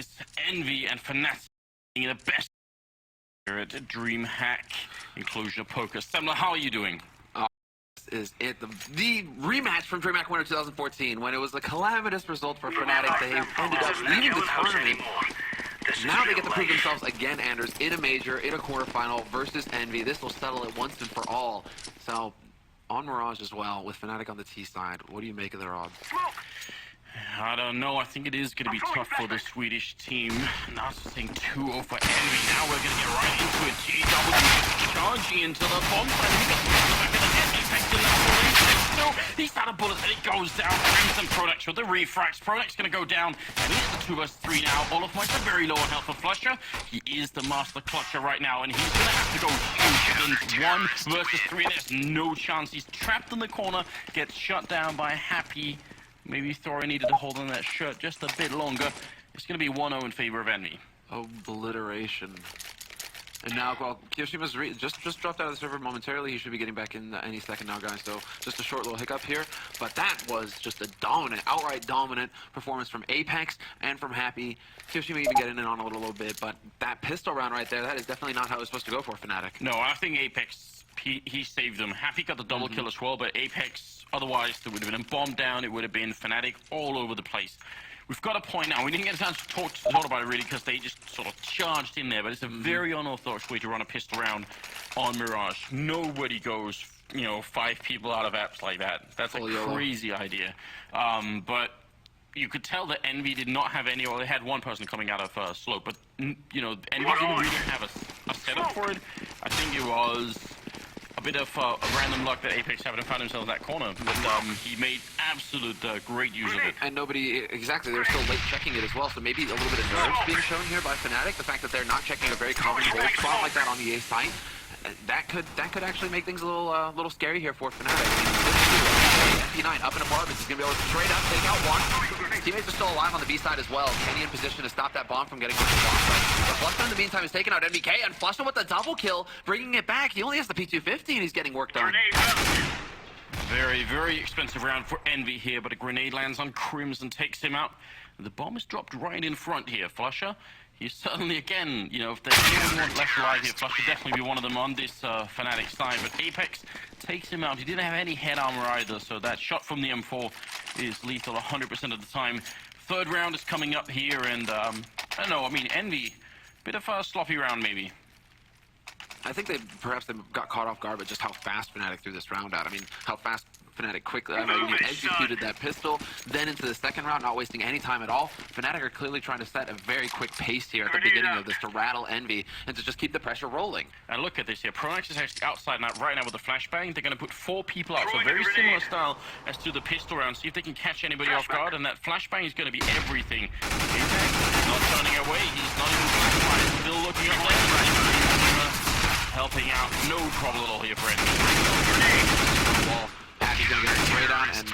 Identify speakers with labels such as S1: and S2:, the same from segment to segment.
S1: is Envy and Fnatic being the best here at DreamHack in Cluj-Napoca. Semler, how are you doing?
S2: Is it the rematch from DreamHack Winter 2014 when it was a calamitous result for Fnatic. They ended up leaving the tournament. Now they get to prove themselves again, Anders, in a major, in a quarterfinal versus Envy. This will settle it once and for all. So, on Mirage as well, with Fnatic on the T side, what do you make of their odds?
S1: I don't know. I think it is going to be tough for the Swedish team. Now it's saying 2-0 for Envy. Now we're going to get right into it. GW charging into the bomb side. He got the back of the head. He's out of bullets and it goes down. Crimson Pronex with the refracts. Pronex going to go down. And he's the 2 vs 3 now. All of Mike's very low on health for Flusher. He is the master clutcher right now. And he's going to have to go huge against 1 vs 3. There's no chance. He's trapped in the corner. Gets shut down by Happy. Maybe Thora needed to hold on that shirt just a bit longer. It's going to be 1-0 in favor of Envy.
S2: Obliteration. And now, well, Kiyoshima's just dropped out of the server momentarily. He should be getting back in any second now, guys. So just a short little hiccup here. But that was just a dominant, outright dominant performance from Apex and from Happy. Kiyoshima even getting in on a little bit. But that pistol round right there, that is definitely not how it was supposed to go for Fnatic.
S1: No, I think Apex, he saved them. Happy got the double kill as well, but Apex, otherwise, there would have been a bomb down. It would have been Fnatic all over the place. We've got a point now. We didn't get a chance to talk about it really because they just sort of charged in there, but it's a very unorthodox way to run a pistol round on Mirage. Nobody goes, 5 people out of apps like that. That's a crazy idea. But you could tell that Envy did not have any, or they had one person coming out of slope, but, Envy didn't really have a setup for it. I think it was a bit of random luck that Apex happened to find himself in that corner, but he made absolute great use of it.
S2: And nobody, exactly, they were still late checking it as well, so maybe a little bit of nerves being shown here by Fnatic. The fact that they're not checking a very common hold spot like that on the A site, that could actually make things a little scary here for Fnatic. MP9 up in apartments, he's going to be able to straight up take out one. His teammates are still alive on the B side as well. Kenny in position to stop that bomb from getting to the bomb site. But Flusha in the meantime is taking out NBK, and Flusha with the double kill, bringing it back. He only has the P250 and he's getting work done.
S1: Very, very expensive round for Envy here, but a grenade lands on Crimson, takes him out. The bomb is dropped right in front here. Flusha, he's certainly, again, if there's anyone left alive here, Flush should definitely be one of them on this Fnatic side. But Apex takes him out. He didn't have any head armor either, so that shot from the M4 is lethal 100% of the time. Third round is coming up here, and I don't know, Envy, bit of a sloppy round maybe.
S2: I think perhaps they got caught off guard, but just how fast Fnatic threw this round out. How fast Fnatic quickly executed that pistol, then into the second round, not wasting any time at all. Fnatic are clearly trying to set a very quick pace here at the beginning of this to rattle Envy and to just keep the pressure rolling.
S1: And look at this here. Pronex is actually outside now, right now with the flashbang. They're going to put 4 people out, so very similar style as to the pistol round. See if they can catch anybody off guard, and that flashbang is going to be everything. He's not turning away. He's not even still looking up left. Helping out, no trouble at all here for Envy.
S2: Well, Happy's gonna get it straight on, and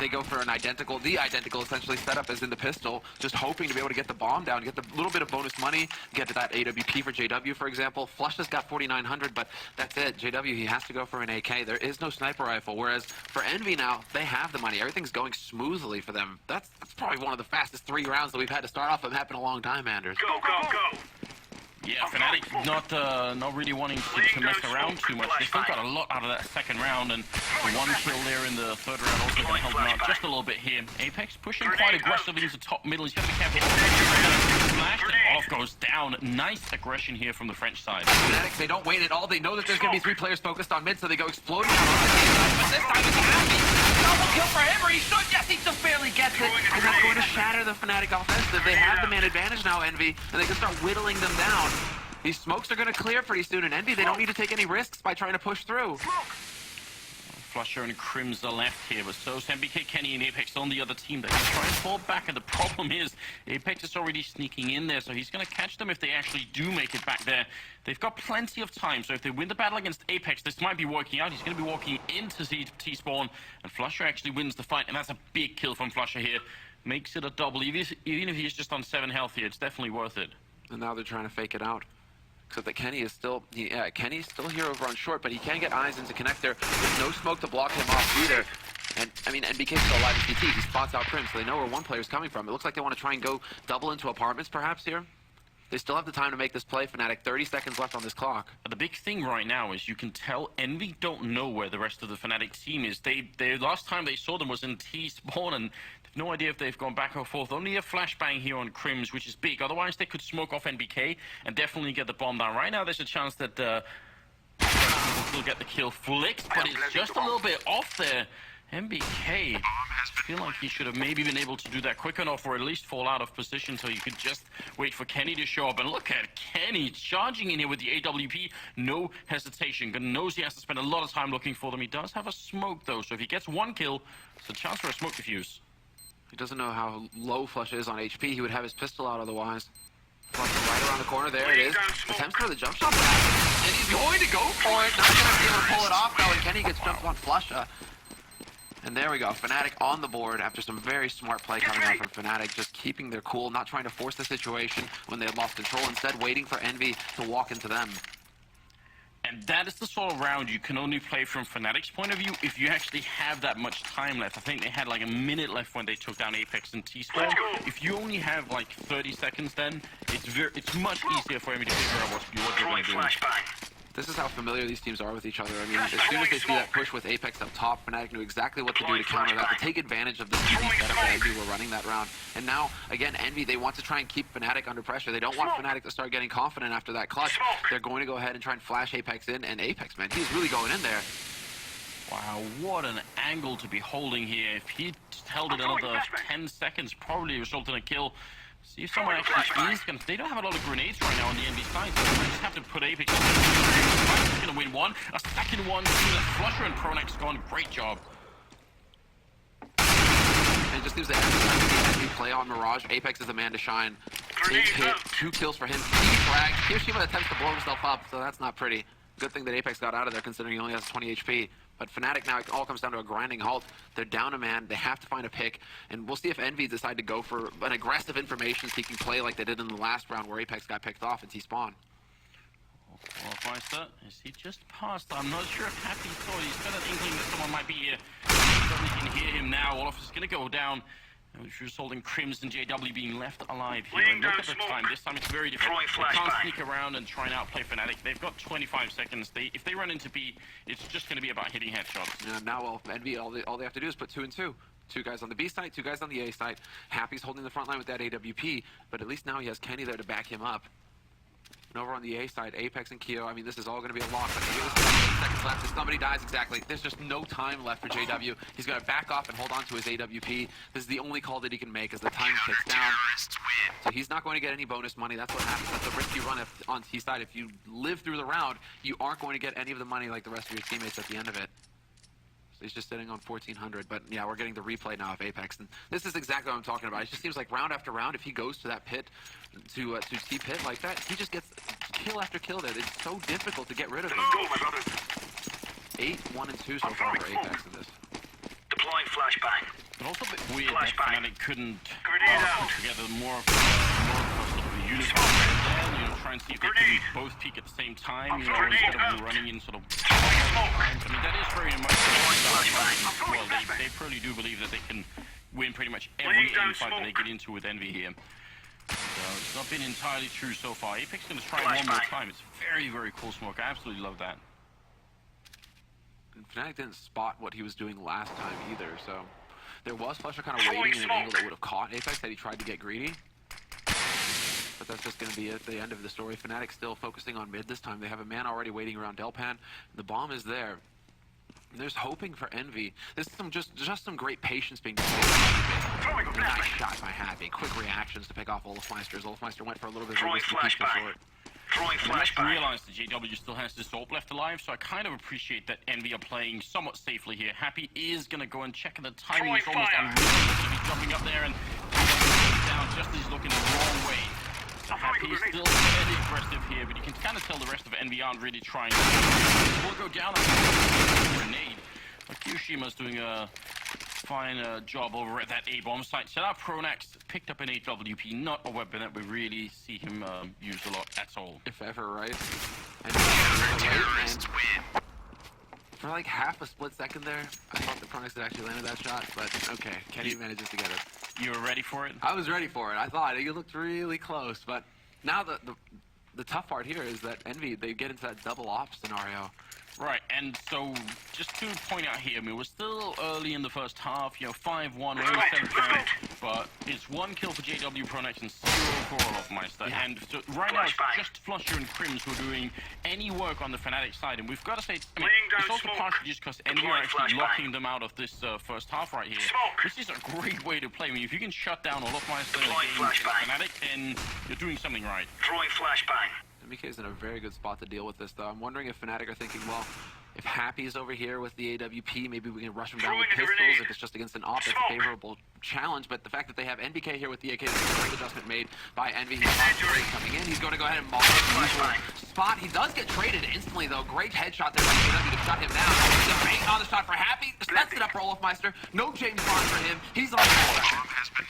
S2: they go for the identical essentially setup as in the pistol, just hoping to be able to get the bomb down, get the little bit of bonus money, get to that AWP for JW, for example. Flush has got 4,900, but that's it. JW, he has to go for an AK. There is no sniper rifle, whereas for Envy now, they have the money. Everything's going smoothly for them. That's probably one of the fastest 3 rounds that we've had to start off with. Happen a long time, Anders.
S3: Go!
S1: Yeah, Fnatic not really wanting to mess around too much. They still got a lot out of that second round, and the 1 kill there in the third round also going to help them out just a little bit here. Apex pushing quite aggressively into top middle. He's got to be careful. Flash, and off goes down. Nice aggression here from the French side.
S2: Fnatic, they don't wait at all. They know that there's going to be 3 players focused on mid, so they go exploding out on the side. But this time it's Happy. Double kill for him, or he should. Yes, he just barely gets it. And that's going to shatter the Fnatic offensive. They have the man advantage now, Envy, and they can start whittling them down. These smokes are going to clear pretty soon, and Envy, they don't need to take any risks by trying to push through.
S1: Flusha and Crims are left here, but so is MBK, Kenny, and Apex on the other team. They're going to try and fall back, and the problem is Apex is already sneaking in there, so he's going to catch them if they actually do make it back there. They've got plenty of time, so if they win the battle against Apex, this might be working out. He's going to be walking into T-spawn, and Flusha actually wins the fight, and that's a big kill from Flusha here. Makes it a double. Even if he's just on 7 health here, it's definitely worth it.
S2: And now they're trying to fake it out. Except that Kenny is still, Kenny's still here over on short, but he can get eyes into connector. There's no smoke to block him off either. And I mean, NBK's still alive in CT. He spots out Crim, so they know where one player's coming from. It looks like they want to try and go double into apartments, perhaps, here. They still have the time to make this play, Fnatic. 30 seconds left on this clock.
S1: The big thing right now is you can tell Envy don't know where the rest of the Fnatic team is. They last time they saw them was in T-spawn, and they've no idea if they've gone back or forth. Only a flashbang here on Crims, which is big. Otherwise, they could smoke off NBK and definitely get the bomb down. Right now, there's a chance that will still get the kill. Flicks, but it's just a little bit off there. NBK, I feel like he should have maybe been able to do that quick enough, or at least fall out of position so you could just wait for Kenny to show up. And look at Kenny charging in here with the AWP, no hesitation. Knows he has to spend a lot of time looking for them. He does have a smoke though, so if he gets one kill, it's a chance for a smoke defuse.
S2: He doesn't know how low Flush is on HP. He would have his pistol out otherwise. Flush right around the corner, there it is. Attempts for the jump shot, and he's going to go for it. Not going to be able to pull it off though, and Kenny gets jumped on Flush. And there we go, Fnatic on the board after some very smart play coming out from Fnatic, just keeping their cool, not trying to force the situation when they had lost control, instead waiting for Envy to walk into them.
S1: And that is the sort of round you can only play from Fnatic's point of view if you actually have that much time left. I think they had like a minute left when they took down Apex and T-Spawn. If you only have like 30 seconds then, it's much easier for Envy to figure out what they're going to do.
S2: This is how familiar these teams are with each other. I mean, as soon as they see that push with Apex up top, Fnatic knew exactly what to do to counter that, to take advantage of the TV setup that Envy were running that round. And now, again, Envy, they want to try and keep Fnatic under pressure. They don't want Fnatic to start getting confident after that clutch. They're going to go ahead and try and flash Apex in, and Apex, man, he's really going in there.
S1: Wow, what an angle to be holding here. If he held it another 10 seconds, probably result in a kill. See if someone actually is going to... They don't have a lot of grenades right now on the Envy side, so they just have to put Apex on. He's going to win one. A second one. Flusher and Pronax gone. Great job.
S2: And it just gives the Envy play on Mirage. Apex is the man to shine. Big hit. 2 kills for him. He frags. Hiroshima attempts to blow himself up, so that's not pretty. Good thing that Apex got out of there considering he only has 20 HP. But Fnatic now, it all comes down to a grinding halt. They're down a man. They have to find a pick. And we'll see if Envy decide to go for an aggressive information-seeking play like they did in the last round where Apex got picked off and T-spawn.
S1: Qualifies Is he just passed? I'm not sure if Happy thought. He's got an inkling that someone might be here. Certainly can hear him now. Olaf is going to go down. Which results in Crims and JW being left alive here. And look at the time. This time it's very difficult. They can't sneak around and try and outplay Fnatic. They've got 25 seconds. If they run into B, it's just going to be about hitting headshots.
S2: Yeah, now, well, Envy, all they have to do is put 2 and 2. 2 guys on the B side, 2 guys on the A side. Happy's holding the front line with that AWP, but at least now he has Kenny there to back him up. And over on the A side, Apex and Keo, I mean, this is all going to be a loss. But 8 seconds left. If somebody dies, exactly. There's just no time left for JW. He's going to back off and hold on to his AWP. This is the only call that he can make as the time ticks down. So he's not going to get any bonus money. That's what happens. That's the risk you run on T side. If you live through the round, you aren't going to get any of the money like the rest of your teammates at the end of it. So he's just sitting on 1,400, but yeah, we're getting the replay now of Apex, and this is exactly what I'm talking about. It just seems like round after round, if he goes to that pit, to T-pit like that, he just gets kill after kill there. It's so difficult to get rid of him. 8, 1, and 2 so far for Apex in this.
S3: Deploying flashbang.
S1: But also a bit weird that Fnatic couldn't put together more of a uniform there, try and see if they can both peak at the same time, instead of running in sort of times. I mean, that is very much well, they probably do believe that they can win pretty much every aim fight that they get into with Envy here. So it's not been entirely true so far. Apex going to try one more time. It's very, very cool smoke. I absolutely love that.
S2: And Fnatic didn't spot what he was doing last time either, so there was Flusher kind of waiting in an angle that would have caught Apex had he tried to get greedy. But that's just going to be at the end of the story. Fnatic still focusing on mid this time. They have a man already waiting around Delpan. The bomb is there. And there's hoping for Envy. This is just some great patience being displayed. Nice shot by Happy. Quick reactions to pick off Olafmeister. Olafmeister went for a little bit of a risky peek short.
S1: I realize that JW still has this AWP left alive, so I kind of appreciate that Envy are playing somewhat safely here. Happy is going to go and check the timing. It's almost unreal to be jumping up there and down just as he's looking the wrong way. Happy is still very aggressive here, but you can kind of tell the rest of Envy aren't really trying. We'll go down on a grenade. But Kyoshima's doing a fine job over at that A-bomb site. So now Pronax picked up an AWP, not a weapon that we really see him use a lot at all.
S2: If ever, right? And for like half a split second there, I thought that Pronix had actually landed that shot, but okay, Kenny manages to get it.
S1: You were ready for it?
S2: I was ready for it. I thought he looked really close, but now the tough part here is that Envy, they get into that double op scenario.
S1: Right, and so just to point out here, I mean, we're still early in the first half, 5-1, we're only 7th round, but it's 1 kill for JW Pronex and 0 for Olofmeister.
S2: Yeah.
S1: And so right now it's just Flusher and Crims who are doing any work on the Fnatic side, and we've got to say, I mean, it's also partially just because Envy are actually locking them out of this first half right here. This is a great way to play. I mean, if you can shut down Olofmeister against Fnatic, then you're doing something right.
S3: Throwing flashbang.
S2: MBK is in a very good spot to deal with this, though. I'm wondering if Fnatic are thinking, well, if Happy's over here with the AWP, maybe we can rush him down with pistols. If it's just against an op, that's a favorable challenge. But the fact that they have NBK here with the AK, there's a great adjustment made by Envy. He's coming in. He's going to go ahead and maul the spot. He does get traded instantly, though. Great headshot there by JW to shut him down. The bait on the shot for Happy. Sets it up for Olofmeister. No James Bond for him. He's on board.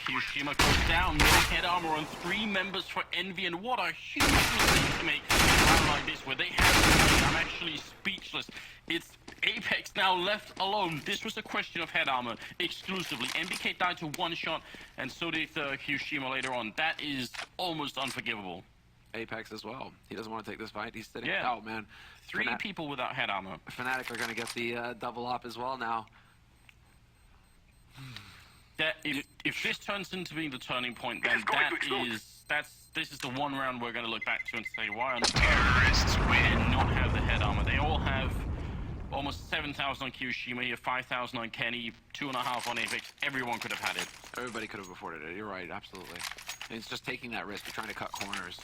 S1: Hiroshima goes down, no head armor on 3 members for Envy, and what a huge mistake to make in a round like this where they have I'm actually speechless. It's Apex now left alone. This was a question of head armor exclusively. MBK died to 1 shot, and so did Hiroshima later on. That is almost unforgivable.
S2: Apex as well. He doesn't want to take this fight. He's sitting
S1: Yeah.
S2: out, man.
S1: 3 people without head armor.
S2: Fnatic are going to get the double op as well now.
S1: That if this turns into being the turning point, then this is the one round we're going to look back to and say, why on earth did they not have the head armor? They all have almost 7,000 on Hiroshima here, 5,000 on Kenny, 2.5 on Apex. Everyone could have had it.
S2: Everybody could have afforded it. You're right, absolutely. And it's just taking that risk. You're trying to cut corners.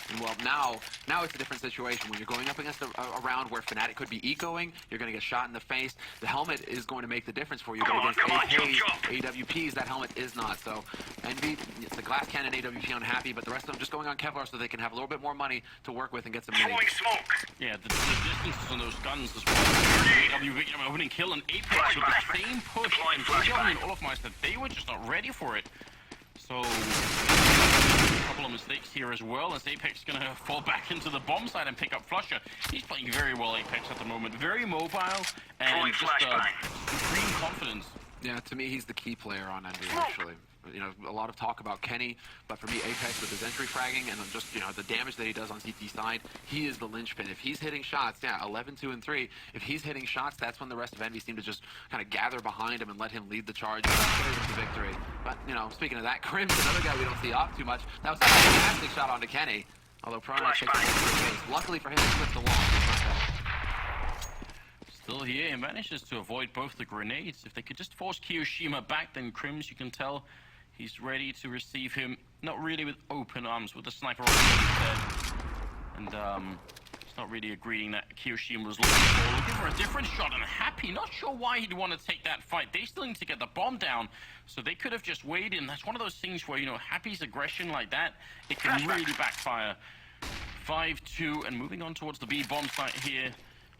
S2: And well, now it's a different situation. When you're going up against a round where Fnatic could be ecoing, you're going to get shot in the face. The helmet is going to make the difference for you. But against AKs, AWPs, that helmet is not. So Envy, it's the glass cannon AWP unhappy, but the rest of them just going on Kevlar so they can have a little bit more money to work with and get some money.
S1: Yeah, the distances on those guns as well. AWP opening kill and Apex with the same push. And JW and Olofmeister, they were just not ready for it. So, a couple of mistakes here as well, as Apex is going to fall back into the bomb side and pick up Flusher. He's playing very well, Apex, at the moment. Very mobile and just extreme confidence.
S2: Yeah, to me, he's the key player on Envy, actually. You know, a lot of talk about Kenny, but for me, Apex with his entry fragging and just, the damage that he does on CT side, he is the linchpin. If he's hitting shots, 11, 2, and 3, if he's hitting shots, that's when the rest of Envy seem to just kind of gather behind him and let him lead the charge and carry them to victory. But, speaking of that, Crims, another guy we don't see off too much, that was a fantastic shot onto Kenny, although Pronax takes it to the face. Luckily for him, he clipped the wall.
S1: Still here, he manages to avoid both the grenades. If they could just force Hiroshima back, then Crims, you can tell, he's ready to receive him, not really with open arms, with the sniper rifle instead. And it's not really agreeing that Hiroshima was looking for a different shot, and Happy, not sure why he'd want to take that fight. They still need to get the bomb down, so they could have just waited, and that's one of those things where, Happy's aggression like that, it can really backfire. 5-2, and moving on towards the B bomb site here.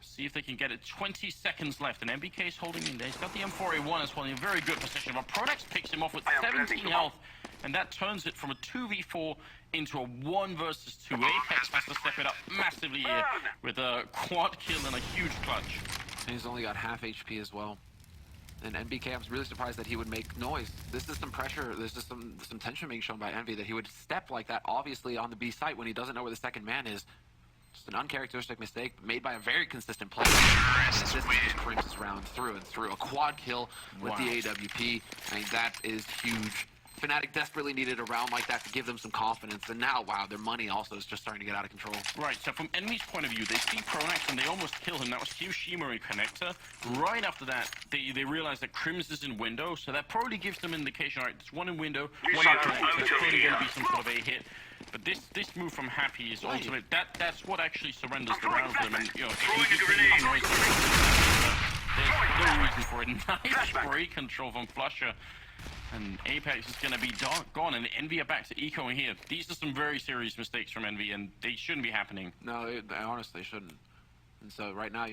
S1: See if they can get it. 20 seconds left, and MBK is holding in there. He's got the M4A1 as well in a very good position, but Pronax picks him off with 17 health, and that turns it from a 2v4 into a 1 versus 2. Apex has to step it up massively here with a quad kill and a huge clutch.
S2: And he's only got half HP as well. And MBK, I'm really surprised that he would make noise. This is some pressure, this is some tension being shown by Envy, that he would step like that, obviously, on the B site when he doesn't know where the second man is. Just an uncharacteristic mistake made by a very consistent player. And this just Crims' round through and through. A quad kill with the AWP. I mean, that is huge. Fnatic desperately needed a round like that to give them some confidence. And now, wow, their money also is just starting to get out of control.
S1: Right, so from Envy's point of view, they see Pronax and they almost kill him. That was Hiroshima in connector. Right after that, they realize that Crims is in window, so that probably gives them an indication, all right, there's one in window, one in connector. There's probably going to be some sort of a hit. But this move from Happy is ultimate. That's what actually surrenders the round for them. And, there's no reason for it. Nice spray control from Flusher. And Apex is going to be gone, and Envy are back to ecoing here. These are some very serious mistakes from Envy, and they shouldn't be happening.
S2: No, they honestly shouldn't. And so right now,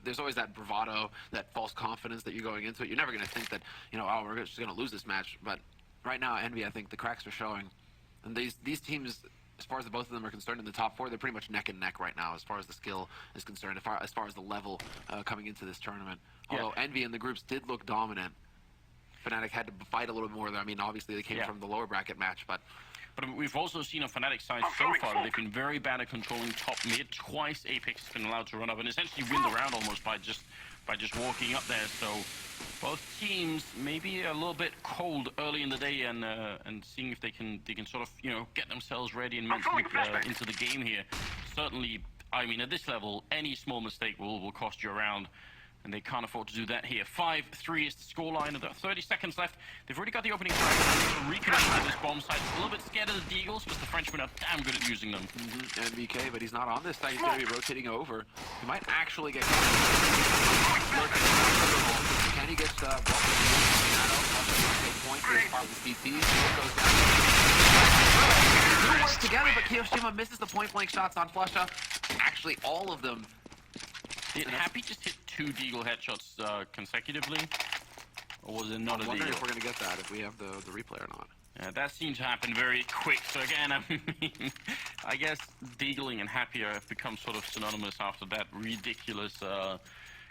S2: there's always that bravado, that false confidence that you're going into it. You're never going to think that, oh, we're just going to lose this match. But right now, Envy, I think the cracks are showing. And these teams, as far as the both of them are concerned in the top 4, they're pretty much neck and neck right now as far as the skill is concerned, as far as the level coming into this tournament. Although Envy in the groups did look dominant. Fnatic had to fight a little bit more there. I mean, obviously they came from the lower bracket match, but
S1: we've also seen on Fnatic side so far that they've been very bad at controlling top mid. Twice Apex has been allowed to run up and essentially win the round almost by just walking up there. So both teams maybe a little bit cold early in the day and seeing if they can sort of get themselves ready and mentally into the game here. Certainly, I mean at this level, any small mistake will cost you a round. And they can't afford to do that here. 5-3 is the scoreline. 30 seconds left. They've already got the opening strike. Reconnecting to this bomb site. A little bit scared of the Deagles, but the Frenchmen are damn good at using them.
S2: MBK, but he's not on this side. He's going to be rotating over. He might actually get... Kenny gets blocked. Point is part of the CT. Goes down. Two work together, but Kiyoshima misses the point-blank shots on Flusha. Actually, all of them.
S1: Did Happy just hit 2 Deagle headshots consecutively? Or was it not a Deagle?
S2: I'm wondering if we're going to get that, if we have the replay or not.
S1: Yeah, that seems to happen very quick. So again, I mean, I guess Deagling and Happy have become sort of synonymous after that ridiculous
S3: go.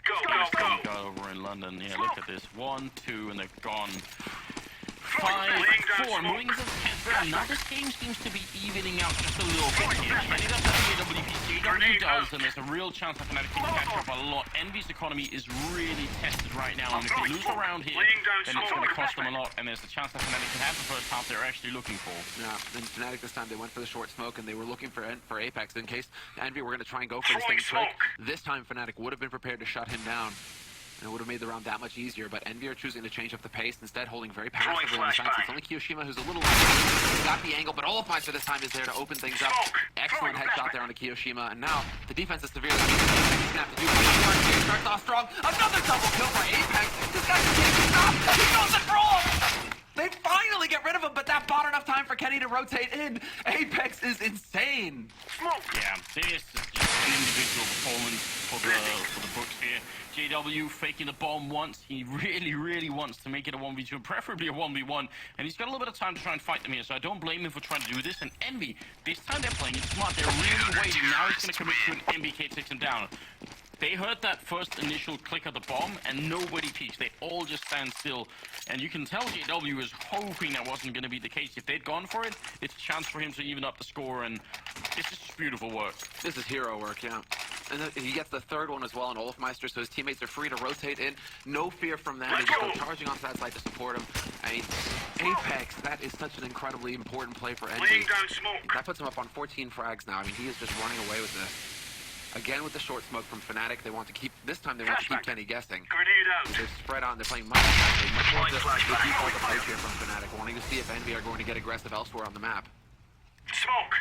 S1: we got over in London. Yeah, look at this. 1, 2, and they're gone. 5-4, moving into the 10th round. Now this game seems to be evening out just a little bit here. Kenny doesn't have the AWP, JW does, and there's a real chance that Fnatic can catch up a lot. Envy's economy is really tested right now, and if they lose a round here, then it's going to cost them a lot, and there's a chance that Fnatic can have the first half they're actually looking for.
S2: Yeah, and Fnatic this time, they went for the short smoke, and they were looking for Apex in case Envy were going to try and go for this thing trick. This time, Fnatic would have been prepared to shut him down. And it would have made the round that much easier, but Envy are choosing to change up the pace, instead holding very passively on the sides. It's only Kiyoshima who's a little got the angle, but Overpass this time is there to open things up. Excellent headshot there on the Kiyoshima, and now the defense is severely weak. He's gonna have to do more. He starts off strong. Another double kill for Apex. This guy just can't stop. He goes and rolls. They finally get rid of him, but that bought enough time for Kenny to rotate in. Apex is insane.
S1: Yeah, this is just an individual performance for the books here. JW faking the bomb once. He really wants to make it a 1v2 and preferably a 1v1. And he's got a little bit of time to try and fight them here, so I don't blame him for trying to do this. And Envy, this time they're playing it smart. They're really waiting. Now he's going to commit to an MBK, takes him down. They heard that first initial click of the bomb, and nobody peeks. They all just stand still. And you can tell JW is hoping that wasn't going to be the case. If they'd gone for it, it's a chance for him to even up the score, and this is just beautiful work.
S2: This is hero work, yeah. And then he gets the third one as well on Olafmeister, so his teammates are free to rotate in. No fear from them. They just go charging onto that side to support him. I mean, Apex, that is such an incredibly important play for Envy. That puts him up on 14 frags now. I mean, he is just running away with this. Again with the short smoke from Fnatic, they want to keep, this time they want to keep Kenny guessing. They're spread on, they're playing much more the default approach here from Fnatic, wanting to see if Envy are going to get aggressive elsewhere on the map.
S3: Smoke!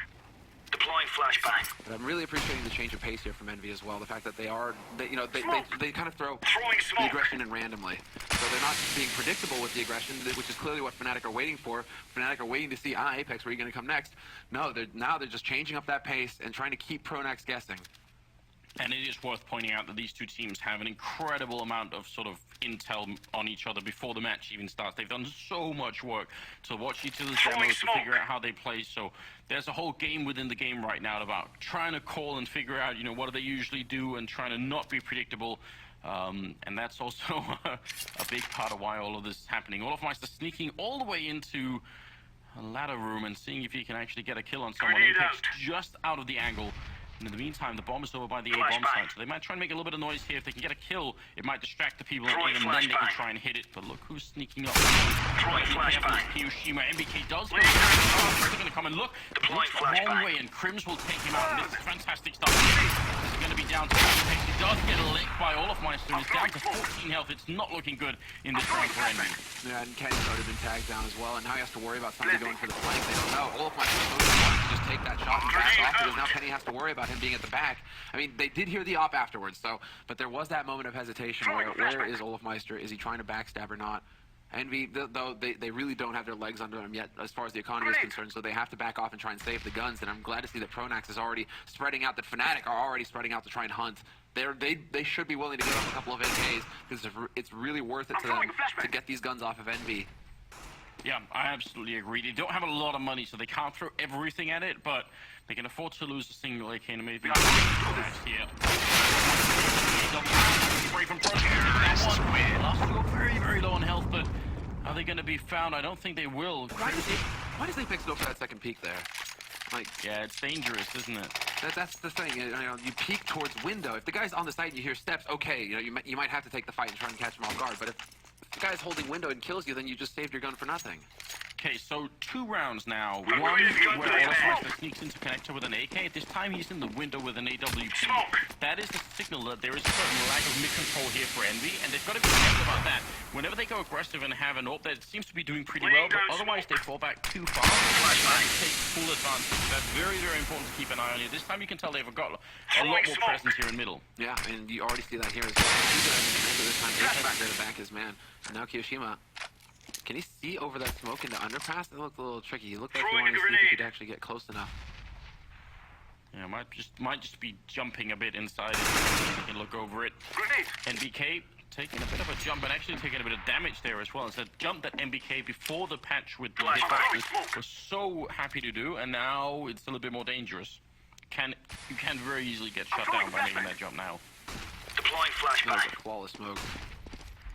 S3: Deploying flashbang.
S2: But I'm really appreciating the change of pace here from Envy as well. The fact that they kind of throw the aggression in randomly. So they're not being predictable with the aggression, which is clearly what Fnatic are waiting for. Fnatic are waiting to see, Apex, where are you going to come next? No, now they're just changing up that pace and trying to keep Pronax guessing.
S1: And it is worth pointing out that these two teams have an incredible amount of sort of intel on each other before the match even starts. They've done so much work to watch each other's demos, to figure out how they play. So there's a whole game within the game right now about trying to call and figure out, what do they usually do and trying to not be predictable. And that's also a big part of why all of this is happening. Olafmeister sneaking all the way into a ladder room and seeing if he can actually get a kill on someone. Apex just out of the angle. And in the meantime, the bomb is over by the A bomb site, so they might try and make a little bit of noise here. If they can get a kill, it might distract the people in A, and then they can try and hit it. But look who's sneaking up. Kiyoshima, MBK does go. They're going to come and look. Looks the wrong way, and Crims will take him out. And this is fantastic stuff. This is going to be down to Apex. He does get a lick by Olafmeister. He's down to 14 health. It's not looking good in this round for Envy.
S2: Yeah, and Kenny's already been tagged down as well, and now he has to worry about somebody going for the flank. They don't know. Olafmeister's supposed to just take that shot and back off, because now Kenny has to worry about him being at the back. I mean, they did hear the op afterwards, but there was that moment of hesitation where is Olafmeister? Is he trying to backstab or not? Envy, though, they really don't have their legs under them yet as far as the economy is concerned, so they have to back off and try and save the guns, and I'm glad to see that Pronax is already spreading out, that Fnatic are already spreading out to try and hunt. They should be willing to give up a couple of AKs, because it's really worth it to them to get these guns off of Envy.
S1: Yeah, I absolutely agree. They don't have a lot of money, so they can't throw everything at it, but they can afford to lose a single AK and maybe here. Free from that one. Last two are very, very low on health, but are they going to be found? I don't think they will.
S2: Why does Apex go for that second peek there? Like,
S1: yeah, it's dangerous, isn't it?
S2: That's the thing. You know, you peek towards window. If the guy's on the site and you hear steps, okay, you know, you might have to take the fight and try and catch him off guard. But if the guy's holding window and kills you, then you just saved your gun for nothing.
S1: Okay, so 2 rounds now. One where Overpass sneaks into connector with an AK. This time he's in the window with an AWP. That is a signal that there is a certain lack of mid-control here for Envy, and they've got to be careful about that. Whenever they go aggressive and have an AWP that seems to be doing pretty well, but otherwise they fall back too far and take full advantage. That's very, very important to keep an eye on here. This time you can tell they've got a lot more presence here in middle.
S2: Yeah, and you already see that here as well. This time, Apex there to back his man. And now Kiyoshima. Can he see over that smoke into underpass? It looked a little tricky. He looked like he wanted to see if he could actually get close enough.
S1: Yeah, might just be jumping a bit inside it. He can look over it. NBK taking a bit of a jump and actually taking a bit of damage there as well. It's a jump that NBK before the patch with the hitboxes was so happy to do, and now it's a little bit more dangerous. You can very easily get shut down by making that jump now.
S3: Deploying flashbang.
S2: Flawless smoke.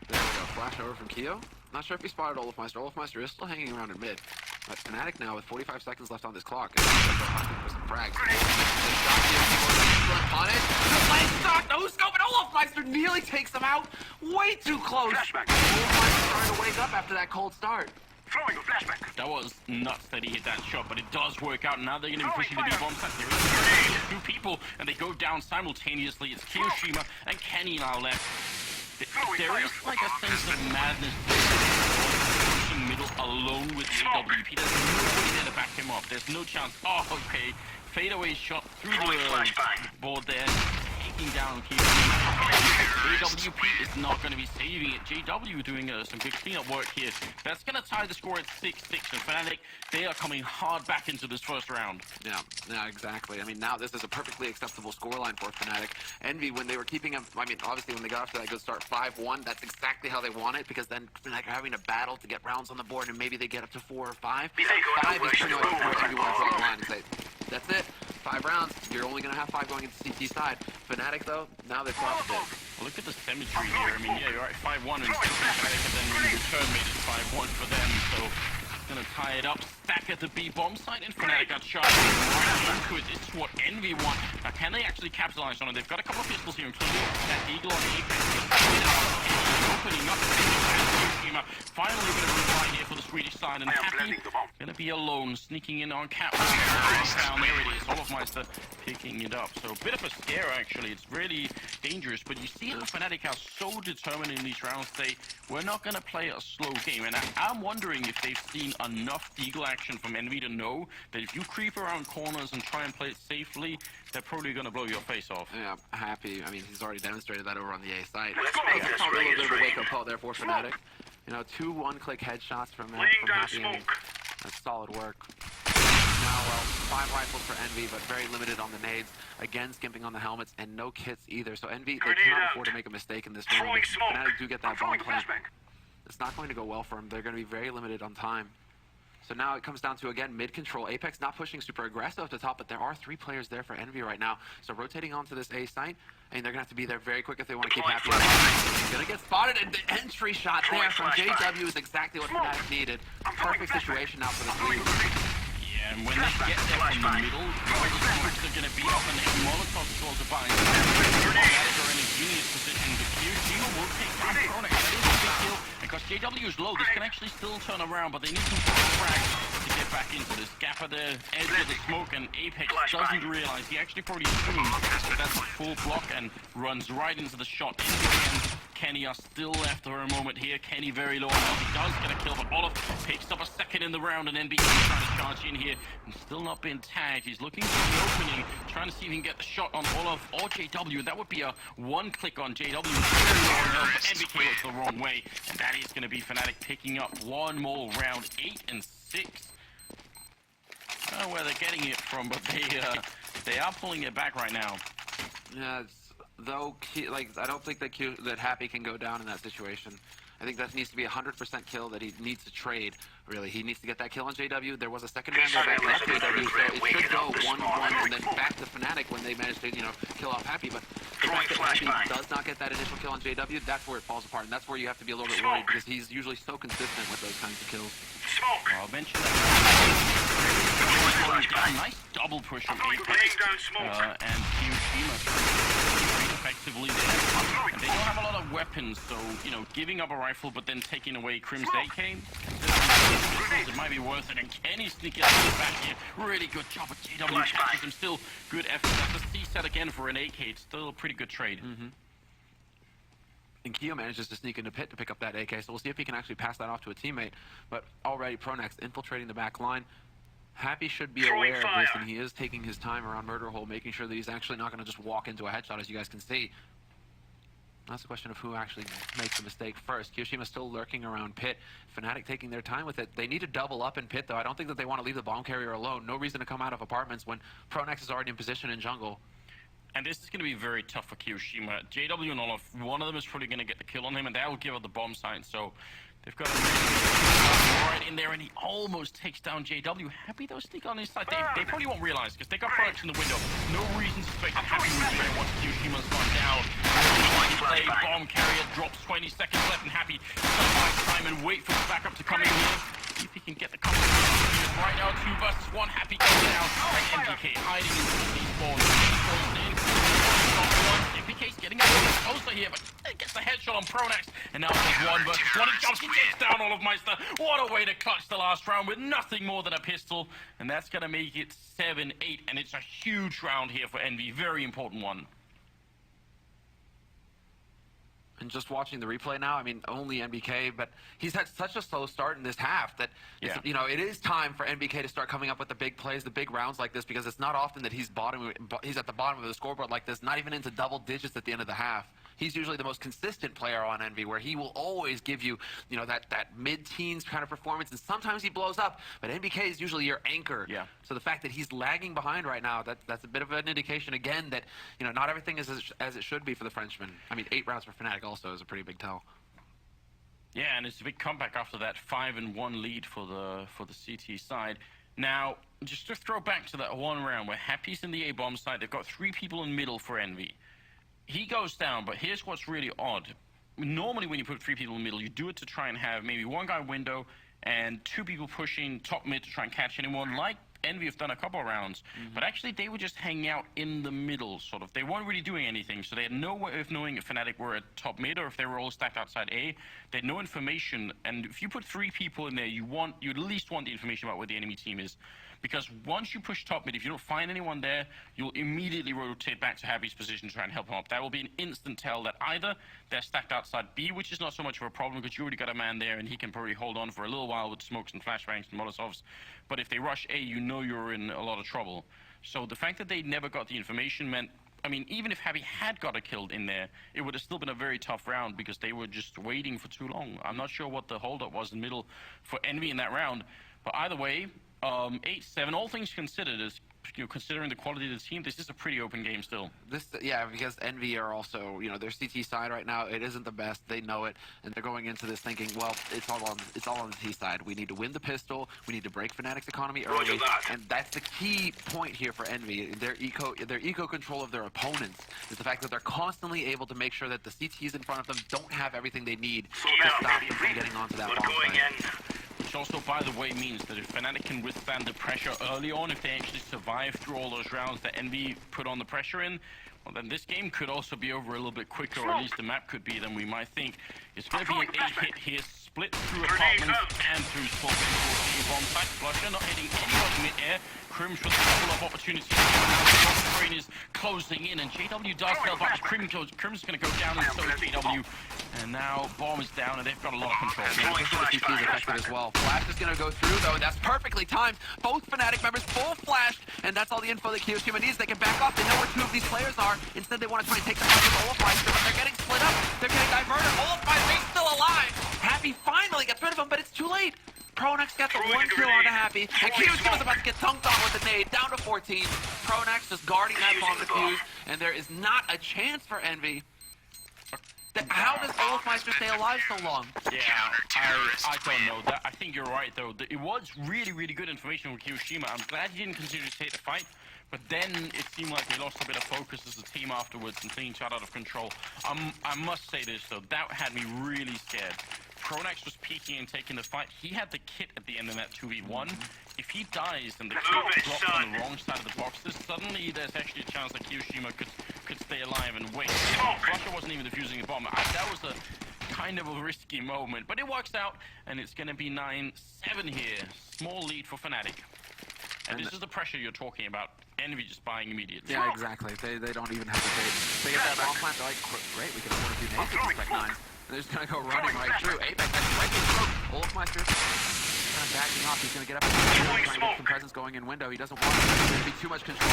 S2: There we go. Flash over from Keo. Not sure if he spotted Olafmeister. Olafmeister is still hanging around in mid. But Fnatic now with 45 seconds left on this clock. For some frags. On it. No scope, and Olafmeister nearly takes him out. Way too close. Olafmeister trying to wake up after that cold start.
S3: Throwing a flashbang.
S1: That was nuts that he hit that shot, but it does work out. Now they're going to be pushing the B-bomb site. There is 2 people, and they go down simultaneously. It's Kiyoshima and Kenny now left. There is like a sense of madness pushing middle alone with the AWP. There's nobody there to back him up. There's no chance. Oh, okay. Fadeaway shot through the board there. Taking down AWP is not going to be saving it. JW doing some good cleanup work here. That's going to tie the score at 6-6. And Fnatic, they are coming hard back into this first round.
S2: Yeah, exactly. I mean, now this is a perfectly acceptable scoreline for Fnatic. Envy, when they were keeping them, I mean, obviously when they got off to that good start 5-1, that's exactly how they want it, because then Fnatic are having a battle to get rounds on the board, and maybe they get up to 4 or 5. 5 is pretty much where Envy wants to draw the line and say, that's it. 5 rounds. You're only going to have 5 going into CT side. Fnatic, though, now they've crossed it.
S1: Well, look at the symmetry here. I mean, yeah, you're right, 5-1 and Fnatic, and then in return made it 5-1 for them. So gonna tie it up, stack at the B-bomb site, and Fnatic got shot right into it. This is what Envy want. Now, can they actually capitalize on it? They've got a couple of pistols here, including that Eagle on Apex. Opening up. Finally a bit of reply here for the Swedish side, and Happy gonna be alone, sneaking in on cap. Down there it is. Olafmeister picking it up. So a bit of a scare, actually. It's really dangerous, but you see how Fnatic are so determined in these rounds. We're not gonna play a slow game, and I'm wondering if they've seen enough Eagle action from Envy to know that if you creep around corners and try and play it safely, they're probably gonna blow your face off.
S2: Yeah, Happy. I mean, he's already demonstrated that over on the A site. Probably a little bit of a wake-up call there for Fnatic. You know, 2 one-click headshots from Happy. I mean, that's solid work. Now, well, 5 rifles for Envy, but very limited on the nades. Again, skimping on the helmets, and no kits either. So Envy, they cannot afford to make a mistake in this round. Fnatic do get that bomb plant. It's not going to go well for them. They're going to be very limited on time. So now it comes down to, again, mid-control. Apex not pushing super aggressive at the top, but there are 3 players there for Envy right now. So rotating onto this A site, and they're going to have to be there very quick if they want to keep Happy. Going to get spotted, and the entry shot there from JW is exactly what Fnatic needed. Perfect situation now for the Swedes.
S1: Yeah, and when they get there from the middle, all the smokes are going to be up, and the Molotov squads are buying. Fnatic are in a genius position. The Q will take down Chronic. That is a big kill, because JW is low. This can actually still turn around, but they need some frags to get back into this. Gap at the edge of the smoke, and Apex doesn't realize. He actually probably assumes that that's a full block and runs right into the shot. Kenny are still left for a moment here. Kenny very low on health. He does get a kill, but Olaf picks up a second in the round, and NBK trying to charge in here and still not been tagged. He's looking for the opening, trying to see if he can get the shot on Olaf or JW. That would be a 1-click on JW. Very low on health, but NBK looks the wrong way, and that is going to be Fnatic picking up one more round, 8 and 6. I don't know where they're getting it from, but they are pulling it back right now.
S2: Yeah, though, like, I don't think that Happy can go down in that situation. I think that needs to be a 100% kill that he needs to trade, really. He needs to get that kill on JW. There was a second round there that left JW, so it should go 1-1 and then back to Fnatic when they managed to, kill off Happy. But the fact that Happy does not get that initial kill on JW, that's where it falls apart. And that's where you have to be a little bit worried because he's usually so consistent with those kinds of kills.
S1: I'll mention that. A nice double push from Apex and Hiroshima pretty effectively there. And they don't have a lot of weapons, so, giving up a rifle but then taking away Crim's AK, it might be worth it. And Kenny sneaking out the back here. Really good job, but JW catches him. Still good effort. That's a C set again for an AK. It's still a pretty good trade.
S2: And Keo manages to sneak into pit to pick up that AK, so we'll see if he can actually pass that off to a teammate. But already Pronex infiltrating the back line. Happy should be aware of this, and he is taking his time around Murder Hole, making sure that he's actually not going to just walk into a headshot, as you guys can see. That's a question of who actually makes the mistake first. Kiyoshima's still lurking around pit. Fnatic taking their time with it. They need to double up in pit, though. I don't think that they want to leave the bomb carrier alone. No reason to come out of apartments when Pronex is already in position in jungle.
S1: And this is going to be very tough for Kiyoshima. JW and Olaf, one of them is probably going to get the kill on him, and that will give up the bomb sign. So they've got right in there, and he almost takes down JW. Happy though, sneak on his side. They probably won't realize because they got products in the window. No reason to suspect that Happy will trade once Kiyoshima's gone down. Play bomb carrier drops 20 seconds left, and Happy buy time and wait for the backup to come in here. See if he can get the cover. Right now, 2 versus 1. Happy goes down. And MPK hiding in these balls. MPK's getting a little bit closer here, but gets a headshot on Pronex. And now it's 1 versus 1. He jumps, he takes down Olaf Meister. What a way to clutch the last round with nothing more than a pistol. And that's going to make it 7-8. And it's a huge round here for Envy. Very important one.
S2: And just watching the replay now, I mean, only NBK, but he's had such a slow start in this half that, it is time for NBK to start coming up with the big plays, the big rounds like this, because it's not often that he's at the bottom of the scoreboard like this, not even into double digits at the end of the half. He's usually the most consistent player on Envy, where he will always give you, that mid-teens kind of performance, and sometimes he blows up, but NBK is usually your anchor.
S1: Yeah.
S2: So the fact that he's lagging behind right now, that's a bit of an indication, again, that, not everything is as it should be for the Frenchman. I mean, 8 rounds for Fnatic also is a pretty big tell.
S1: Yeah, and it's a big comeback after that 5-1 lead for the CT side. Now, just to throw back to that one round where Happy's in the A-bomb side, they've got 3 people in middle for Envy. He goes down, but here's what's really odd. Normally when you put 3 people in the middle, you do it to try and have maybe 1 guy window and 2 people pushing top mid to try and catch anyone, like Envy have done a couple of rounds. But actually they were just hanging out in the middle, sort of. They weren't really doing anything, so they had no way of knowing if Fnatic were at top mid or if they were all stacked outside A. They had no information, and if you put 3 people in there, you at least want the information about where the enemy team is. Because once you push top mid, if you don't find anyone there, you'll immediately rotate back to Happy's position to try and help him up. That will be an instant tell that either they're stacked outside B, which is not so much of a problem because you already got a man there and he can probably hold on for a little while with smokes and flashbangs and Molotovs. But if they rush A, you know you're in a lot of trouble. So the fact that they never got the information meant, I mean, even if Happy had got a kill in there, it would have still been a very tough round because they were just waiting for too long. I'm not sure what the holdup was in the middle for Envy in that round. But either way, 8-7, all things considered, is considering the quality of the team, this is a pretty open game still.
S2: Because Envy are also, their CT side right now, it isn't the best. They know it, and they're going into this thinking, well, it's all on the T side. We need to win the pistol. We need to break Fnatic's economy early, and that's the key point here for Envy. Their eco control of their opponents is the fact that they're constantly able to make sure that the CTs in front of them don't have everything they need to stop them from getting onto that bomb site.
S1: Which also, by the way, means that if Fnatic can withstand the pressure early on, if they actually survive through all those rounds that Envy put on the pressure in, well, then this game could also be over a little bit quicker, or at least the map could be than we might think. It's going to be an 8-hit here, split through apartments and through spot bomb site. Flusher not hitting anyone mid-air. Crim's with a couple of opportunities. The train is closing in, and JW does help out. Crim's going to go down, and so is JW. And now bomb is down, and they've got a lot of control.
S2: Yeah, this is effective as well. Flash is going to go through, though, and that's perfectly timed. Both Fnatic members full flashed, and that's all the info that Kiyoshima needs. They can back off. They know where 2 of these players are. Instead, they want to try and take the fight with Olaf Meister, but they're getting split up. They're getting diverted. Olaf Meister's still alive. Happy finally gets rid of him, but it's too late. Pronex got the 1 kill on Happy, and Kiyoshima's about to get dunked on with a nade, down to 14. Pronex just guarding that bomb defuse, and there is not a chance for Envy. How does Overpass stay alive so long?
S1: Yeah, I don't know. That I think you're right though. It was really good information with Kyoshima. I'm glad he didn't consider to take the fight, but then it seemed like they lost a bit of focus as a team afterwards and things got out of control. I must say this though, that had me really scared. Pronax was peeking and taking the fight. He had the kit at the end of that 2v1. If he dies and the kit drops on the wrong side of the boxes, suddenly there's actually a chance that Kyoshima could stay alive and wait. Russia wasn't even defusing the bomb. That was a kind of a risky moment, but it works out, and it's going to be 9-7 here. Small lead for Fnatic. And this is the pressure you're talking about. Envy just buying immediately.
S2: Yeah, exactly. They don't even hesitate. They get that bomb plant, they're like, great, we can afford a few nades with these Tech 9s. And they're just going to go running right through. Apex, that's right through. Wolfmeister kind of backing off. He's going to get up and trying to get some presence going in window. He doesn't want it. There's going to be too much control.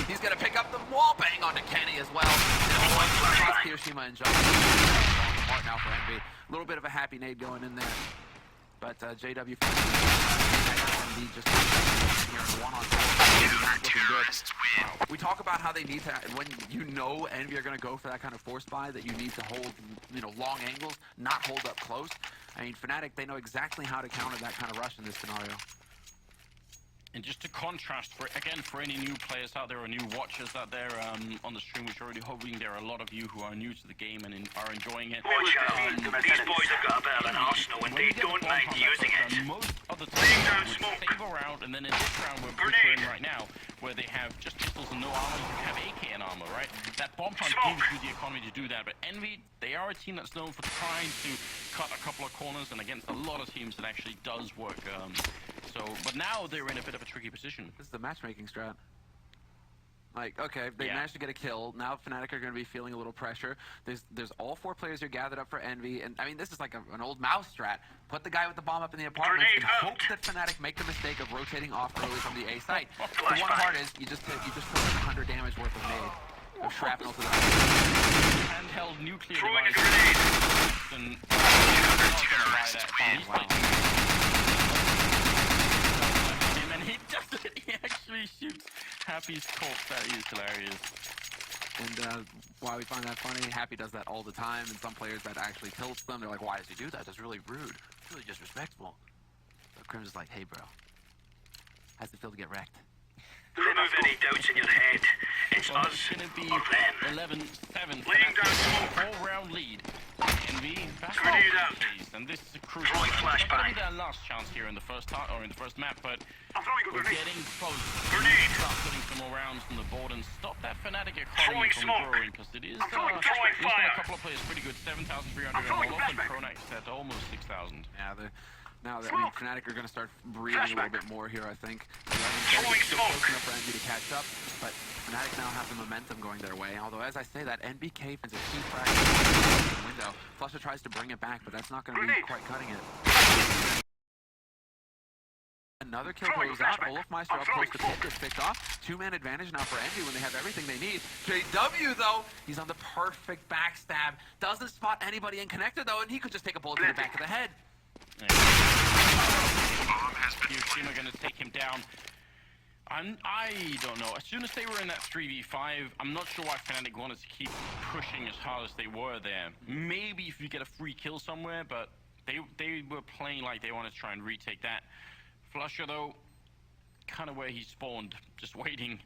S2: He's going to pick up the wall bang onto Kenny as well. And Kyoshima and John. Apart now for Envy. A little bit of a happy nade going in there. But JW Envy just here in one-on-one. Not looking good. We talk about how they need to, when you know Envy are going to go for that kind of force buy, that you need to hold, long angles, not hold up close. I mean, Fnatic, they know exactly how to counter that kind of rush in this scenario.
S1: And just to contrast, for any new players out there or new watchers out there on the stream, which are already hoping there are a lot of you who are new to the game and are enjoying it.
S3: Watch out. These boys have got a bit of an arsenal and they don't mind using it.
S1: Most of the time would save a round, and then in this round we're in right now, where they have just pistols and no armor, you have AK and armor, right? That bomb hunt gives you the economy to do that, but Envy, they are a team that's known for trying to cut a couple of corners, and against a lot of teams that actually does work. But now they're in a bit of a tricky position.
S2: This is the matchmaking strat. Like, okay, they managed to get a kill. Now Fnatic are going to be feeling a little pressure. There's all 4 players here gathered up for Envy, and I mean, this is like an old mouse strat. Put the guy with the bomb up in the apartment and hope that Fnatic make the mistake of rotating off early from the A site. The one part is you just put 100 damage worth of nade of shrapnel to the
S1: handheld nuclear device. And not gonna buy that. And he does it. He actually shoots Happy's corpse. That is hilarious.
S2: And why we find that funny, Happy does that all the time, and some players that actually tilts them. They're like, why does he do that? That's really rude. It's really disrespectful. So Crim's just like, hey bro, how's it feel to get wrecked?
S3: Remove any doubts in your head. It's
S1: Well,
S3: us
S1: it's going to be
S3: or them.
S1: 11-7.
S3: Laying down smoke.
S1: 4-round lead. Envy back
S3: Grenade
S1: out.
S3: out.
S1: And this is a crucial.
S3: Throwing
S1: It's going to
S3: flashbang.
S1: be their last chance here in the first time, or in the first map, but
S3: I'm throwing a
S1: we're
S3: grenade.
S1: getting close.
S3: Grenade.
S1: Start putting some more rounds on the board and stop that Fnatic economy
S3: Throwing
S1: from
S3: smoke.
S1: growing, because it is
S3: throwing
S1: it's got
S3: fire.
S1: a couple of players pretty good. 7,300
S3: I'm throwing
S1: and Olof, and
S3: flashbang.
S1: Pronax at almost 6,000.
S2: Yeah, now that Fnatic are going to start breathing a little bit more here, I think.
S3: Throwing
S2: Still
S3: smoke.
S2: close enough for Envy to catch up, but Fnatic now have the momentum going their way. Although, as I say that, NBK finds a key frag in the window. Flusha tries to bring it back, but that's not going to be quite cutting it. Another kill goes out. Olofmeister up close to pit gets picked off. 2-man advantage now for Envy when they have everything they need. JW, though, he's on the perfect backstab. Doesn't spot anybody in connector, though, and he could just take a bullet to the back of the head.
S1: Kyoshima gonna take him down. I don't know. As soon as they were in that 3v5, I'm not sure why Fnatic wanted to keep pushing as hard as they were there. Maybe if you get a free kill somewhere, but they were playing like they wanted to try and retake that. Flusha, though, kind of where he spawned, just waiting,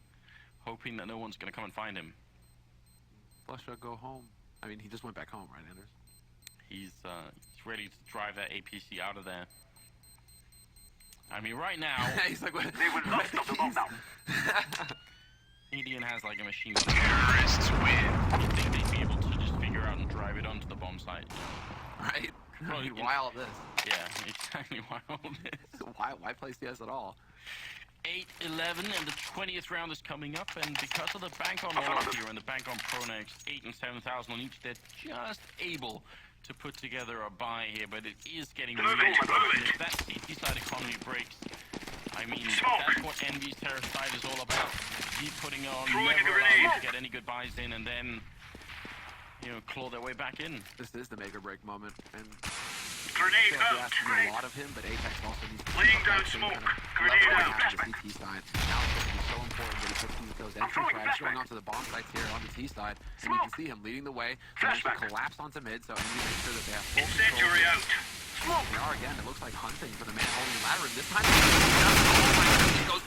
S1: hoping that no one's gonna come and find him.
S2: Flusha, go home. I mean, he just went back home, right, Anders?
S1: He's ready to drive that APC out of there. I mean, right now,
S2: He's like, what?
S3: They would not stop the bomb now.
S1: Indian has like a machine gun. Terrorists win. You'd think they'd be able to just figure out and drive it onto the bomb site.
S2: Right?
S1: Well,
S2: I mean,
S1: you
S2: why all this?
S1: Yeah, exactly why all this.
S2: Why play CS at all?
S1: 8-11, and the 20th round is coming up, and because of the bank on Olof here and the bank on Pronax, 8 and 7,000 on each, they're just able to put together a buy here, but it is getting really close. And if that CT side economy breaks, I mean, that's what Envy's terror side is all about. Keep putting on, never allowing to get any good buys in, and then, claw their way back in.
S2: This is the make or break moment, and
S3: Grenade
S2: so
S3: out.
S2: asking a lot of him, but Apex also needs to
S3: Laying down smoke. Grenade out.
S2: the CT side. Now it's going to be so important that he puts these those entry frags going onto the bomb sites here on the T side, and you can see him leading the way. They're going to collapse onto mid, so EnVy make sure that they have full control.
S3: Incendiary out. Smoke.
S2: They are again. It looks like hunting for the man holding the ladder. And this time, he goes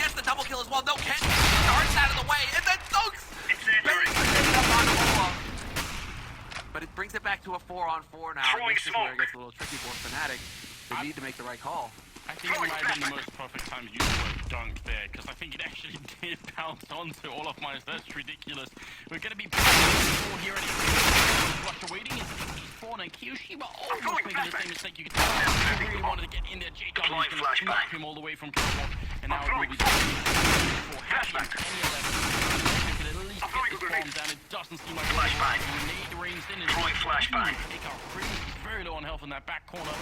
S2: gets the double kill as well. No, Ken starts out of the way and then dunks.
S3: Incendiary.
S2: But it brings it back to a 4-on-4 now.
S3: Throwing
S2: This is where it
S3: smoke.
S2: gets a little tricky for Fnatic. They need to make the right call.
S1: I think it might have been the most perfect time to use the word dunk there, because I think it actually did bounce onto all of mine. That's ridiculous. We're going to be here anyway. Flush waiting is spawn and Kyoshima almost making the same mistake. You can tell he really wanted to get in there. JW is going to smack him all the way from Kill, and now it will be for Happy and Kenny 11. Can at least get this bomb down. It doesn't seem like the nade rings in and
S3: Flashbang.
S1: take out Prince. He's very low on health in that back corner.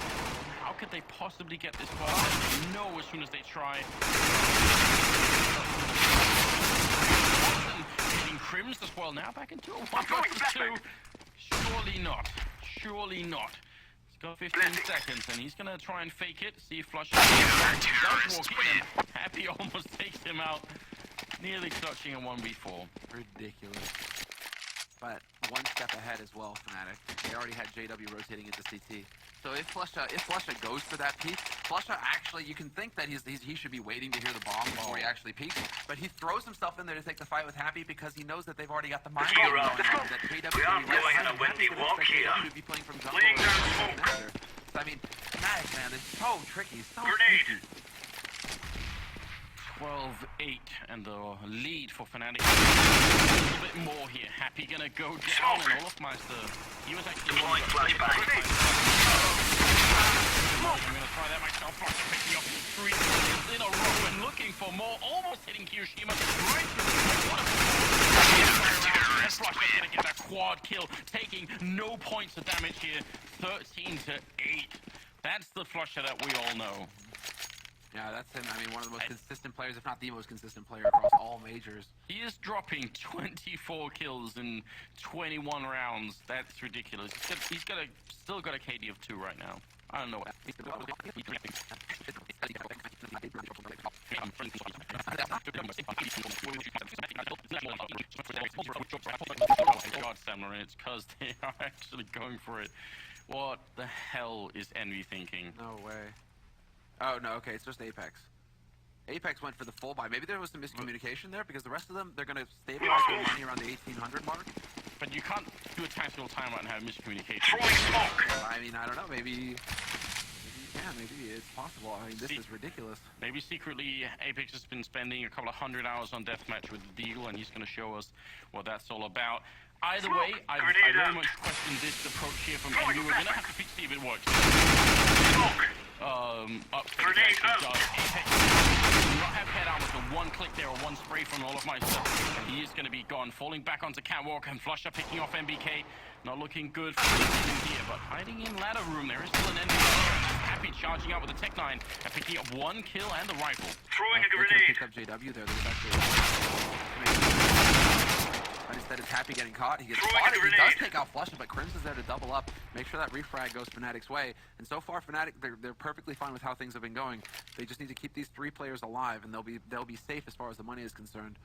S1: How could they possibly get this far? They know as soon as they try. Hitting Crims as well. Now back into a 1-2. Surely not. Surely not. He's got 15 seconds and he's going to try and fake it. See if Flush does walk in and Happy almost takes him out. Nearly clutching a 1v4.
S2: Ridiculous. But one step ahead as well, Fnatic. They already had JW rotating into CT. So if Flusha goes for that peek, Flusha actually, you can think that he should be waiting to hear the bomb before he actually peeks, but he throws himself in there to take the fight with Happy because he knows that they've already got the mind game going on. That JW
S3: We are going in a windy walk here.
S2: JW be playing from jungle.
S3: Laying down smoke.
S2: So I mean, Fnatic, man, it's so tricky, so
S3: Grenade.
S2: sneaky.
S1: 12-8 and the lead for Fnatic. A little bit more here. Happy gonna go down and Olofmeister. He was actually
S3: Deploying flashbang.
S1: I'm gonna try that myself. Flusha picking up 3 kills in a row and looking for more. Almost hitting Kyoshima right through the and Flusha's gonna get that quad kill, taking no points of damage here. 13-8. That's the Flusha that we all know.
S2: Yeah, that's him. I mean, one of the most consistent players, if not the most consistent player across all majors.
S1: He is dropping 24 kills in 21 rounds. That's ridiculous. He's still got a KD of 2 right now. I don't know. God, Samurai, it's because they are actually going for it. What the hell is EnVy thinking?
S2: No way. Oh, no, okay, it's just Apex. Apex went for the full buy. Maybe there was some miscommunication there because the rest of them, they're going to stabilize their money around the 1800 mark.
S1: But you can't do a tactical timeout and have miscommunication.
S3: Throwing smoke.
S2: I mean, I don't know, maybe it's possible. I mean, this is ridiculous.
S1: Maybe secretly Apex has been spending a couple of 100 hours on deathmatch with the Deagle, and he's going to show us what that's all about. Either way, I very much question this approach here from EnVy. We're going to have to see if it works. Upset it actually does. Apex does not have head armor, so one click there or one spray from Olofmeister, and he is going to be gone. Falling back onto Catwalk, and Flusha picking off MBK. Not looking good for here, but hiding in ladder room. There is still an enemy. Happy charging out with the Tech-9 and picking up 1 kill and the rifle.
S3: Throwing a
S2: They
S3: grenade.
S2: picked up JW there. There was actually... But instead it's Happy getting caught. He gets spotted. He does take out Flusha, but Crims is there to double up. Make sure that refrag goes Fnatic's way. And so far, Fnatic, they're perfectly fine with how things have been going. They just need to keep these 3 players alive, and they'll be safe as far as the money is concerned.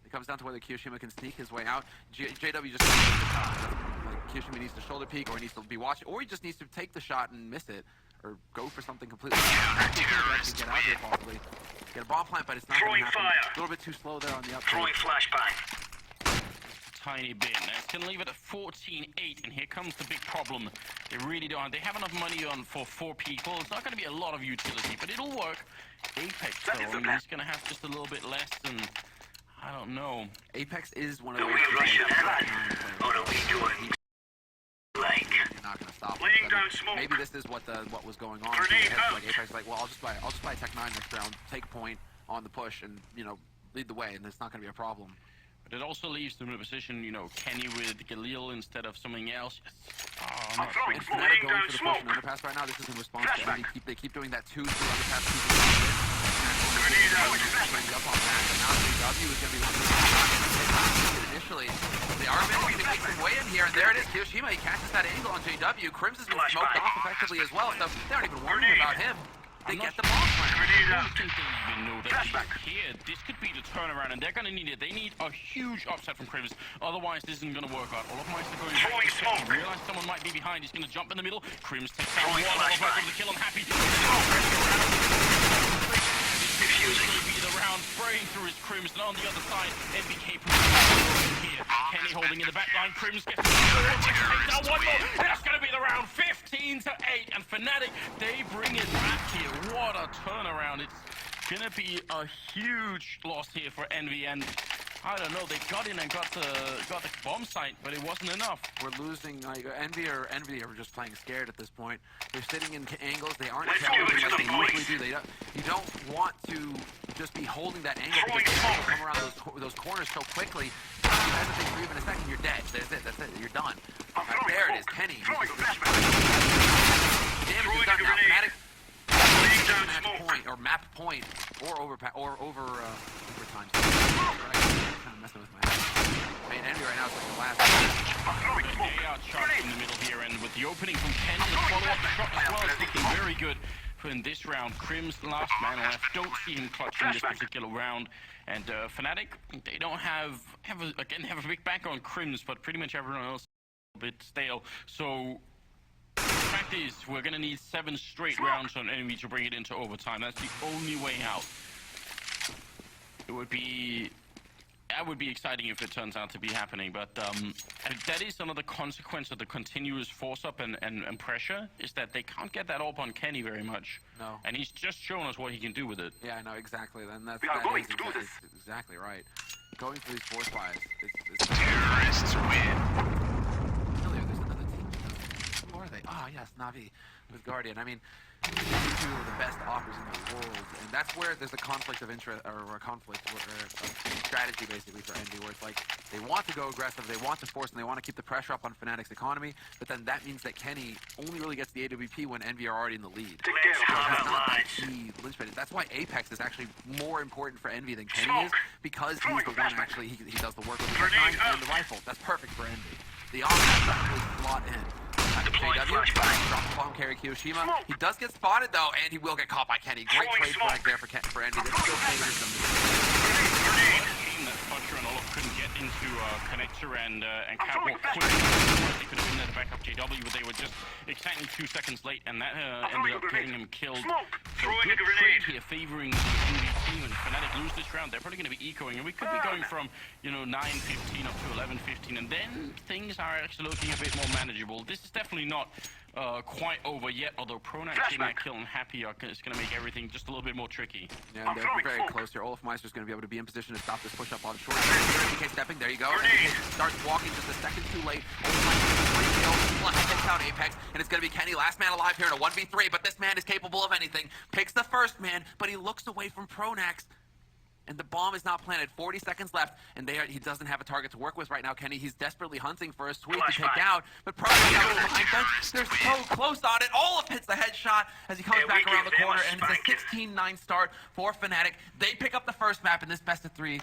S2: It comes down to whether Kyoshima can sneak his way out. JW just like Kyoshima needs to shoulder peek, or he needs to be watching, or he just needs to take the shot and miss it, or go for something completely different. Get out here possibly. Get a bomb plant, but it's not going to happen. A little bit too slow there on the upside.
S3: Throwing flashbang.
S1: Tiny bit. Now it's going to leave it at 14-8, and here comes the big problem. They really don't. They have enough money on for 4 people. It's not going to be a lot of utility, but it'll work. Apex, though, I mean, he's going to have just a little bit less than... I don't know.
S2: Apex is one of
S3: Do
S2: those...
S3: we rush ahead? Or are we doing like...
S2: You're not going to stop
S3: Laying
S2: him.
S3: down smoke.
S2: Maybe this is what was going on.
S3: Grenade out.
S2: Like Apex, like, well, I'll just buy Tech-9 next round, take a point on the push, and lead the way, and it's not going to be a problem.
S1: But it also leaves them in a position, Kenny with Galil instead of something else. Oh,
S3: I'm
S1: not
S3: throwing
S1: sure.
S2: Fnatic going
S3: down
S2: for the
S3: smoke.
S2: push and underpass right now. This is in response to
S3: Flashback.
S2: EnVy. They keep doing that 2-3 underpass.
S3: Grenade out.
S2: Up on that, and now JW is going to be one of the initially. They are managing to make some way in here, and there it is. Kyoshima, he catches that angle on JW. Crims has been smoked off effectively as well, so they aren't even worrying about him. they
S1: I'm
S2: get
S1: not
S2: the bomb
S1: I
S2: planted.
S1: don't think they even know that here. This could be the turnaround, and they're going to need it. They need a huge upset from Crims. Otherwise, this isn't going to work out. All of Meister going back.
S3: Throwing smoke.
S1: Realize someone might be behind. He's going to jump in the middle. Crims takes out one. Overpass with the kill. I'm happy. This is going to be the round, spraying through his Crims, and on the other side, NBK here. Kenny holding in the back line. Crims gets takes out one more. That's going to be the round, 15-8, and Fnatic, they bring it back here. What a turnaround. It's going to be a huge loss here for Envy, and I don't know, they got in and got the bomb site, but it wasn't enough.
S2: We're losing, Envy are just playing scared at this point. They're sitting in angles, they aren't
S3: Let's
S2: carrying
S3: do it
S2: like
S3: to
S2: they
S3: the
S2: usually do. You don't want to just be holding that angle because they come around those corners so quickly. If you hesitate for even a second, you're dead. That's it, you're done. There it is, Kenny. Damage is done now. Fnatic map point, or overpass, or overtime. Kind of messing with my head. I mean, Envy right now is like the last.
S1: They are charged in the middle here, and with the opening from Kenny, the follow-up shot as well is looking very good in this round. Crims, last man left. Don't see him clutching this particular round. And Fnatic, they don't have a big back on Crims, but pretty much everyone else is a bit stale. So the fact is, we're going to need 7 straight rounds on Envy to bring it into overtime. That's the only way out. It would be... That would be exciting if it turns out to be happening, but that is another consequence of the continuous force-up and pressure, is that they can't get that up on Kenny very much.
S2: No.
S1: And he's just shown us what he can do with it.
S2: Yeah, I know, exactly. And that
S3: going
S2: is
S3: to do this.
S2: exactly right. Going for these force buys is
S3: Terrorists win.
S2: Earlier, there's another team. Who are they? Ah, yes, Na'Vi with Guardian. I mean, these two are the best offers in the world, and that's where there's a conflict of interest, or a conflict of strategy, basically, for Envy, where it's like, they want to go aggressive, they want to force, and they want to keep the pressure up on Fnatic's economy, but then that means that Kenny only really gets the AWP when Envy are already in the lead. So he's not that key linchpin. That's why Apex is actually more important for Envy than Kenny is, because he's the one actually, he does the work with the Tech 9 and the rifle. That's perfect for Envy. The offense really slot in. JW, drop the bomb carry Kiyoshima. He does get spotted though, and he will get caught by Kenny. Great trade flag there for Envy. This still favors them.
S1: That Fletcher and Olaf couldn't get into Connector and Catwalk quickly. They could have been there to back up JW, but they were just exactly 2 seconds late, and that ended up getting him killed. So good trade here favoring the Envy team, and Fnatic lose this round. They're probably going to be ecoing, and we could be going from 9-15 up to 11-15, and then things are actually looking a bit more manageable. This is definitely not quite over yet, although Pronax getting that kill and Happy is going to make everything just a little bit more tricky.
S2: Yeah, they're very close here. Olaf Meister's going to be able to be in position to stop this push up on short. NBK stepping, there you go. NBK starts walking just a second too late. Olaf Meister plus takes out Apex, and it's going to be Kenny, last man alive here in a 1v3, but this man is capable of anything. Picks the first man, but he looks away from Pronax. And the bomb is not planted. 40 seconds left, and he doesn't have a target to work with right now, Kenny. He's desperately hunting for a sweep to take out, but Pronax out behind bench. They're so close on it. Olaf hits the headshot as he comes back around the corner, and it's a 16-9 start for Fnatic. They pick up the first map in this best of 3.